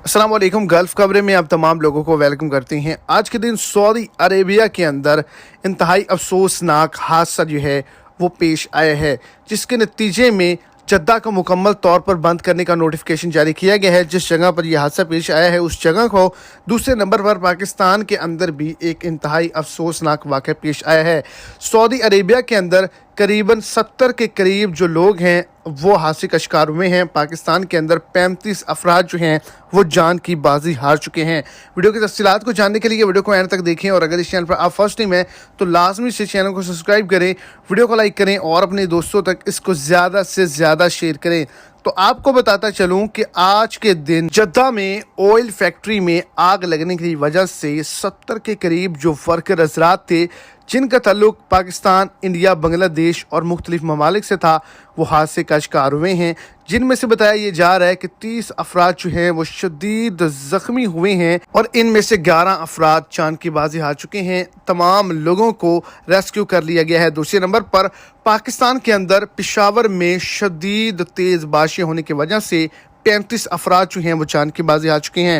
अस्सलाम वालेकुम। गल्फ़ खबरें में आप तमाम लोगों को वेलकम करते हैं। आज के दिन सऊदी अरेबिया के अंदर इंतहाई अफसोसनाक हादसा जो है वो पेश आया है, जिसके नतीजे में जद्दा को मुकम्मल तौर पर बंद करने का नोटिफिकेशन जारी किया गया है। जिस जगह पर यह हादसा पेश आया है उस जगह को दूसरे नंबर पर पाकिस्तान के अंदर भी एक इंतहाई अफसोसनाक वाक़या पेश आया है। सऊदी अरेबिया के अंदर करीबन 70 के करीब जो लोग हैं वो हादसे का शिकार हुए हैं। पाकिस्तान के अंदर 35 अफराद जो हैं वो जान की बाजी हार चुके हैं। वीडियो की तफसीलात को जानने के लिए वीडियो को एंड तक देखें, और अगर इस चैनल पर आप फर्स्ट टाइम हैं तो लाजमी से चैनल को सब्सक्राइब करें, वीडियो को लाइक करें और अपने दोस्तों तक इसको ज़्यादा से ज़्यादा शेयर करें। तो आपको बताता चलूं कि आज के दिन जद्दा में ऑयल फैक्ट्री में आग लगने की वजह से 70 के करीब जो वर्कर हजरात थे जिनका ताल्लुक पाकिस्तान, इंडिया, बांग्लादेश और मुख्तलिफ ममालिक से था, वो हादसे का शिकार हुए हैं। जिनमें से बताया ये जा रहा है कि 30 अफराद जो हैं वो शदीद ज़ख्मी हुए हैं और इनमें से 11 अफराद जान की बाजी हार चुके हैं। तमाम लोगों को रेस्क्यू कर लिया गया है। दूसरे नंबर पर पाकिस्तान के अंदर पेशावर में शदीद तेज़ बारिशें होने की वजह से 35 अफराद जो हैं वो जान की बाजी हार चुके हैं।